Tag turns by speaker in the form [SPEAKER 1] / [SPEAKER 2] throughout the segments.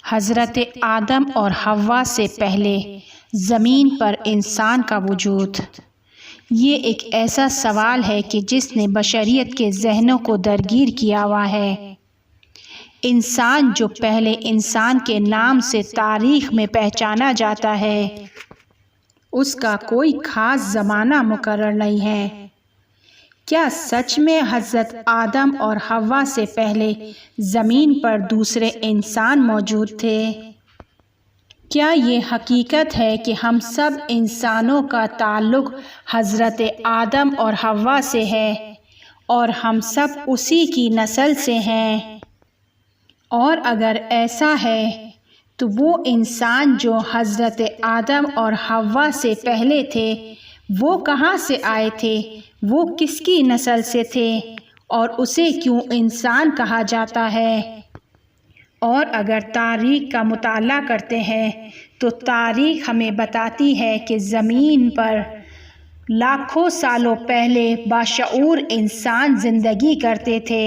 [SPEAKER 1] حضرت آدم اور حوا سے پہلے زمین پر انسان کا وجود۔ یہ ایک ایسا سوال ہے کہ جس نے بشریت کے ذہنوں کو درگیر کیا ہوا ہے۔ انسان جو پہلے انسان کے نام سے تاریخ میں پہچانا جاتا ہے، اس کا کوئی خاص زمانہ مقرر نہیں ہے۔ کیا سچ میں حضرت آدم اور حوا سے پہلے زمین پر دوسرے انسان موجود تھے؟ کیا یہ حقیقت ہے کہ ہم سب انسانوں کا تعلق حضرت آدم اور حوا سے ہے اور ہم سب اسی کی نسل سے ہیں؟ اور اگر ایسا ہے تو وہ انسان جو حضرت آدم اور حوا سے پہلے تھے وہ کہاں سے آئے تھے؟ وہ کس کی نسل سے تھے اور اسے کیوں انسان کہا جاتا ہے؟ اور اگر تاریخ کا مطالعہ کرتے ہیں تو تاریخ ہمیں بتاتی ہے کہ زمین پر لاکھوں سالوں پہلے باشعور انسان زندگی کرتے تھے۔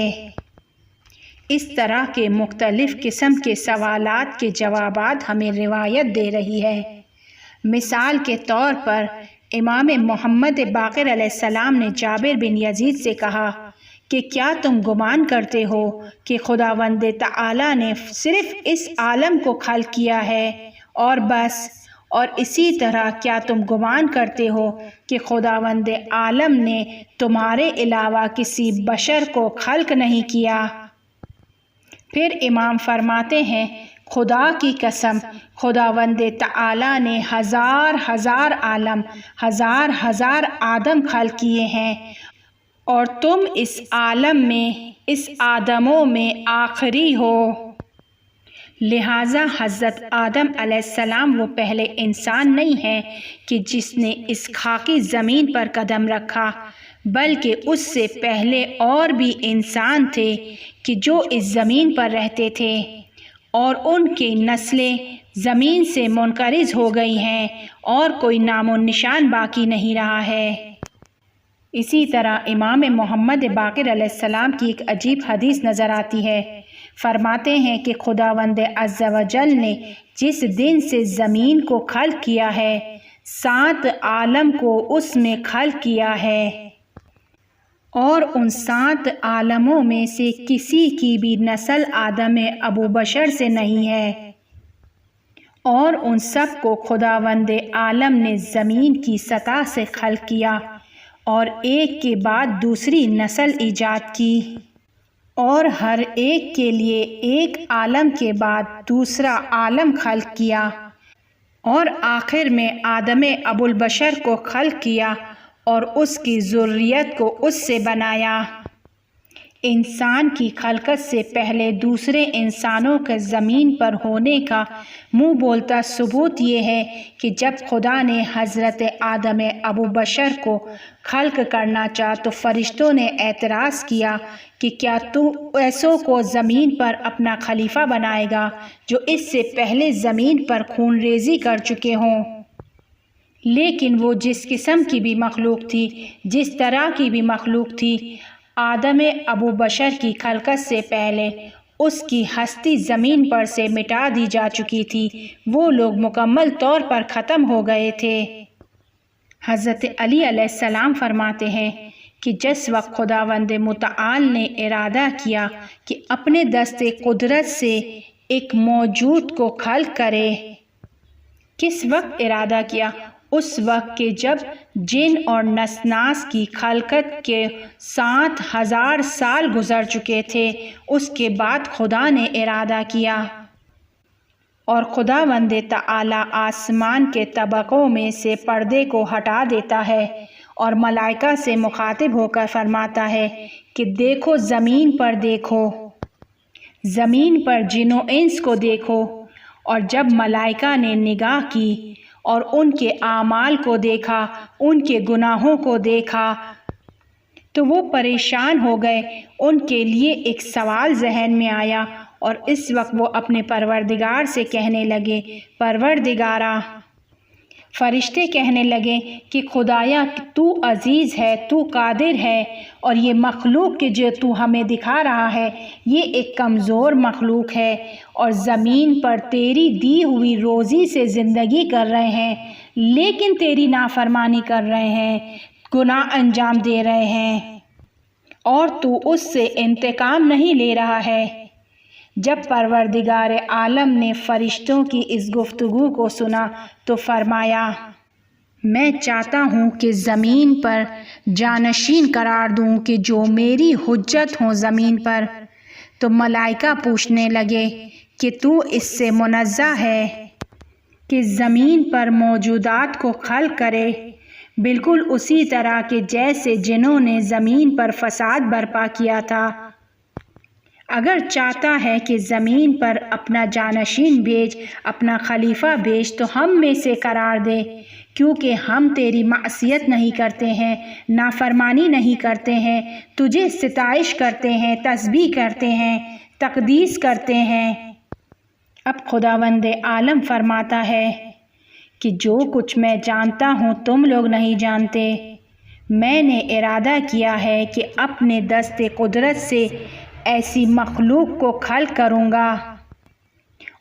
[SPEAKER 1] اس طرح کے مختلف قسم کے سوالات کے جوابات ہمیں روایت دے رہی ہے۔ مثال کے طور پر امام محمد باقر علیہ السلام نے جابر بن یزید سے کہا کہ کیا تم گمان کرتے ہو کہ خداوند تعالی نے صرف اس عالم کو خلق کیا ہے اور بس؟ اور اسی طرح کیا تم گمان کرتے ہو کہ خداوند عالم نے تمہارے علاوہ کسی بشر کو خلق نہیں کیا؟ پھر امام فرماتے ہیں، خدا کی قسم، خداوند تعالی نے ہزار ہزار عالم، ہزار ہزار آدم خلق کیے ہیں اور تم اس عالم میں، اس آدموں میں آخری ہو۔ لہٰذا حضرت آدم علیہ السلام وہ پہلے انسان نہیں ہے کہ جس نے اس خاکی زمین پر قدم رکھا، بلکہ اس سے پہلے اور بھی انسان تھے کہ جو اس زمین پر رہتے تھے اور ان کی نسلیں زمین سے منقرض ہو گئی ہیں اور کوئی نام و نشان باقی نہیں رہا ہے۔ اسی طرح امام محمد باقر علیہ السلام کی ایک عجیب حدیث نظر آتی ہے۔ فرماتے ہیں کہ خداوند عز و جل نے جس دن سے زمین کو خلق کیا ہے، 7 عالم کو اس میں خلق کیا ہے اور ان 7 عالموں میں سے کسی کی بھی نسل آدم ابو بشر سے نہیں ہے، اور ان سب کو خداوند عالم نے زمین کی سطح سے خلق کیا اور ایک کے بعد دوسری نسل ایجاد کی، اور ہر ایک کے لیے ایک عالم کے بعد دوسرا عالم خلق کیا، اور آخر میں آدم ابو البشر کو خلق کیا اور اس کی ذریت کو اس سے بنایا۔ انسان کی خلقت سے پہلے دوسرے انسانوں کے زمین پر ہونے کا منہ بولتا ثبوت یہ ہے کہ جب خدا نے حضرت آدم ابو بشر کو خلق کرنا چاہا تو فرشتوں نے اعتراض کیا کہ کیا تو ایسوں کو زمین پر اپنا خلیفہ بنائے گا جو اس سے پہلے زمین پر خون ریزی کر چکے ہوں؟ لیکن وہ جس قسم کی بھی مخلوق تھی، جس طرح کی بھی مخلوق تھی، آدم ابو بشر کی خلقت سے پہلے اس کی ہستی زمین پر سے مٹا دی جا چکی تھی، وہ لوگ مکمل طور پر ختم ہو گئے تھے۔ حضرت علی علیہ السلام فرماتے ہیں کہ جس وقت خداوند متعال نے ارادہ کیا کہ اپنے دست قدرت سے ایک موجود کو خلق کرے، کس وقت ارادہ کیا؟ اس وقت کہ جب جن اور نسناس کی خلقت کے 7,000 سال گزر چکے تھے، اس کے بعد خدا نے ارادہ کیا اور خداوند تعالی آسمان کے طبقوں میں سے پردے کو ہٹا دیتا ہے اور ملائکہ سے مخاطب ہو کر فرماتا ہے کہ دیکھو زمین پر، دیکھو زمین پر جن و انس کو دیکھو۔ اور جب ملائکہ نے نگاہ کی اور ان کے اعمال کو دیکھا، ان کے گناہوں کو دیکھا تو وہ پریشان ہو گئے۔ ان کے لیے ایک سوال ذہن میں آیا اور اس وقت وہ اپنے پروردگار سے کہنے لگے، پروردگارا، فرشتے کہنے لگے کہ خدایا تو عزیز ہے، تو قادر ہے، اور یہ مخلوق کہ جو تو ہمیں دکھا رہا ہے یہ ایک کمزور مخلوق ہے، اور زمین پر تیری دی ہوئی روزی سے زندگی کر رہے ہیں، لیکن تیری نافرمانی کر رہے ہیں، گناہ انجام دے رہے ہیں، اور تو اس سے انتقام نہیں لے رہا ہے۔ جب پروردگار عالم نے فرشتوں کی اس گفتگو کو سنا تو فرمایا، میں چاہتا ہوں کہ زمین پر جانشین قرار دوں کہ جو میری حجت ہوں زمین پر۔ تو ملائکہ پوچھنے لگے کہ تو اس سے منزہ ہے کہ زمین پر موجودات کو خلق کرے، بالکل اسی طرح کہ جیسے جنوں نے زمین پر فساد برپا کیا تھا۔ اگر چاہتا ہے کہ زمین پر اپنا جانشین بھیج، اپنا خلیفہ بھیج تو ہم میں سے قرار دے، کیونکہ ہم تیری معصیت نہیں کرتے ہیں، نافرمانی نہیں کرتے ہیں، تجھے ستائش کرتے ہیں، تسبیح کرتے ہیں، تقدیس کرتے ہیں۔ اب خداوند عالم فرماتا ہے کہ جو کچھ میں جانتا ہوں تم لوگ نہیں جانتے۔ میں نے ارادہ کیا ہے کہ اپنے دست قدرت سے ایسی مخلوق کو خلق کروں گا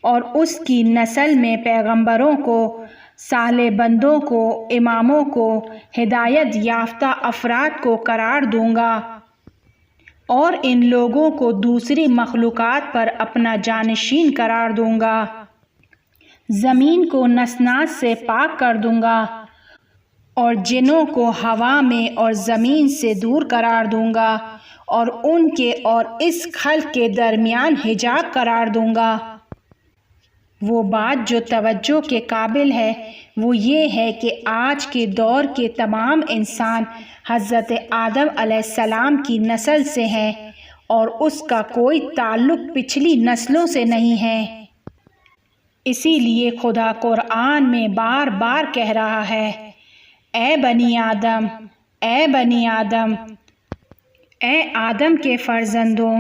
[SPEAKER 1] اور اس کی نسل میں پیغمبروں کو، صالح بندوں کو، اماموں کو، ہدایت یافتہ افراد کو قرار دوں گا، اور ان لوگوں کو دوسری مخلوقات پر اپنا جانشین قرار دوں گا۔ زمین کو نسناس سے پاک کر دوں گا اور جنوں کو ہوا میں اور زمین سے دور قرار دوں گا، اور ان کے اور اس خلق کے درمیان حجاب قرار دوں گا۔ وہ بات جو توجہ کے قابل ہے وہ یہ ہے کہ آج کے دور کے تمام انسان حضرت آدم علیہ السلام کی نسل سے ہیں، اور اس کا کوئی تعلق پچھلی نسلوں سے نہیں ہے۔ اسی لیے خدا قرآن میں بار بار کہہ رہا ہے، اے بنی آدم، اے بنی آدم، اے آدم کے فرزندوں،